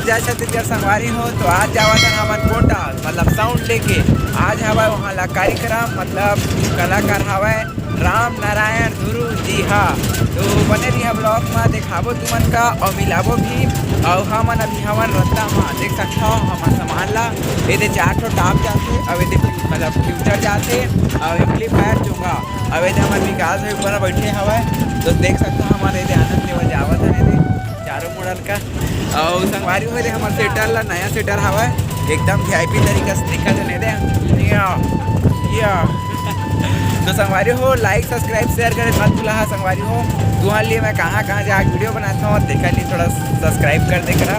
जय छत्तीसगढ़ संगवारी हो। तो आज जावा था हमन कोटा मतलब साउंड लेके आज हवा वहाँ ला कार्यक्रम मतलब कलाकार हवा राम नारायण गुरु जी। हाँ तो बने रही ब्लॉग में दिखाबो तुमन का और मिलाबो भी। और हमन अभी हमन रत्ता में देख सकता हो हमन सामान ला ये 4 ठो टाप जाते अब ये मतलब फ्यूचर जाते और एम्पलीफायर चूंगा अब ये हमारे विकास भाई ऊपर बैठे हवा तो देख सकता हमारे ये आनंद लेवल जावत है ये चारों मॉडल का। और संगवारी हो हमारे सेटर ला नया सेटर हवा एकदम VIP तरीका से दिखा नहीं दे या तो संगवारी हो लाइक सब्सक्राइब शेयर करे मत भूला। संगवारी हो तुम्हारे लिए मैं कहाँ जाकर वीडियो बनाता हूँ देखा लिए थोड़ा सब्सक्राइब कर दे करा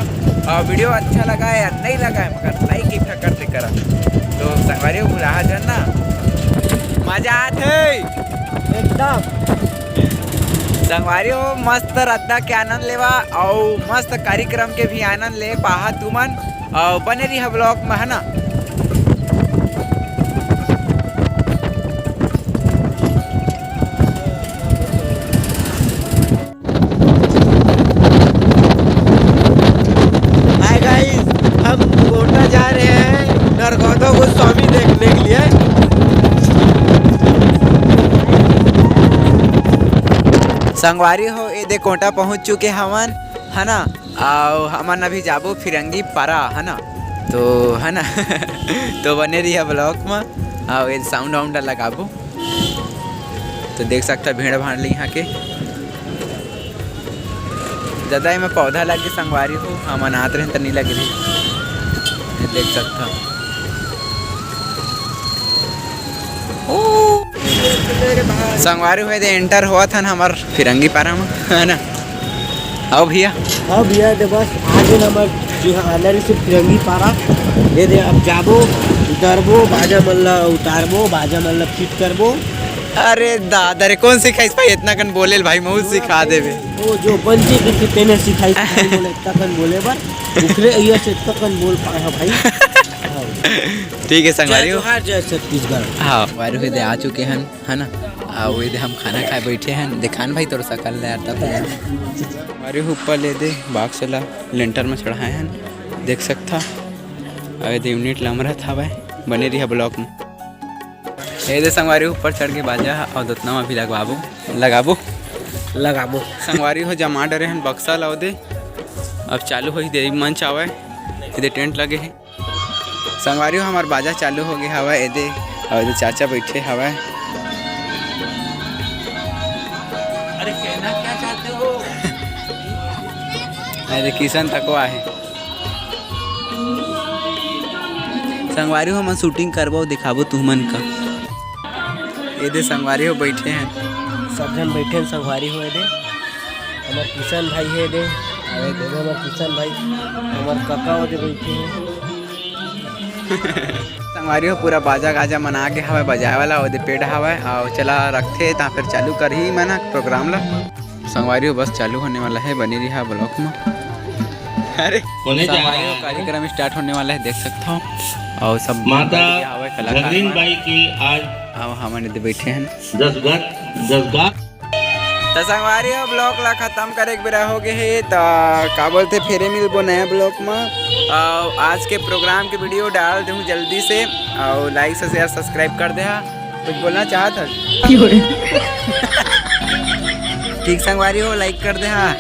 और वीडियो अच्छा लगा है या नहीं लगा है मगर लाइक ही कर दे करा। तो संगवारी हो भूला ना मजा आते एकदम। संगवारी हो मस्त रद्दा के आनंद लेवा और मस्त कार्यक्रम के भी आनंद ले पाहा तुमन और बने रही ब्लॉग में है ना। हाय गाइस, हम कोटा जा रहे हैं नरगौदा गोस्वामी देखने के लिए। संगवारी हो ये दे कोटा पहुंच चुके हमन है ना और हमन अभी जाबो फिरंगी पारा है ना तो है ना तो बने रही है ब्लॉग में और ये साउंड वाउंड लगाबो तो देख सकता भीड़ भाड़ ली यहाँ के ज़्यादा ही में पौधा लगे संगवारी हो हमन आते रहे तो नहीं लग रही देख सकता। संगवारी हुए थे एंटर हुआ था ना हमार फिरंगी पारा में है ना। आओ भैया दे बस आगे नंबर जी हाँ अलग से फिरंगी पारा ये दे अब जाबो उतरबो बाजा मल्ला उतारबो बाजा मल्ला फिट करबो। अरे दादा रे कौन सिखाइस भाई इतना कन बोले भाई मैं सिखा देबे वो जो बंजी के तेने सिखाई बोले इतना कन बोले पर उखरे ये से इतना कन बोल पाए भाई। ठीक है संगवारी हो जय छत्तीसगढ़। हाँ वारी हुए आ चुके हैं है ना और ये हम खाना खाए बैठे हैं दिखान भाई तोर सकल ले आता तो वारी ऊपर ले दे बाक्स ला लेंटर में चढ़ाए हैं देख सकता अरे दे यूनिट लमरा था भाई बने रही है ब्लॉक में ये दे संगवारी ऊपर चढ़ के बाजा और दोतना में भी लगाबो संगवारी हो जमा डरे हैं बक्सा लाओ दे अब चालू हो दे मंच आवे ये टेंट लगे है संगवारी हो हमार बाजा चालू हो गया हवा ये दे और ये चाचा बैठे हवा। अरे कहना क्या चाहते हो? अरे किशन तक आहे संगवारी हो हम शूटिंग करबो दिखाबो तुमन का ये दे संगवारी हो बैठे हैं सब जन बैठे हैं संगवारी हो दे हमार किशन भाई है दे अरे देखो हमार किशन भाई हमार काका हो दे बैठे हैं संगवारी हो पूरा बाजा गाजा मना के हवा बजाए वाला वो पेड़ हवा और चला रखते ता फिर चालू कर ही मैंने प्रोग्राम ला संगवारी हो बस चालू होने वाला है बनी रही है ब्लॉक में। अरे संगवारी हो कार्यक्रम स्टार्ट होने वाला है देख सकता हूँ और सब माता कलाकार बाई की आज हमारे बैठे हैं 10 तो संगवारी हो ब्लॉग ला खत्म करे बेरा हो गए है तो का बोलते फेरे मिलबो नया ब्लॉग में और आज के प्रोग्राम के वीडियो डाल दूँ जल्दी से और लाइक से शेयर सब्सक्राइब कर दे। कुछ बोलना चाहत है ठीक संगवारी हो लाइक कर दे। हाँ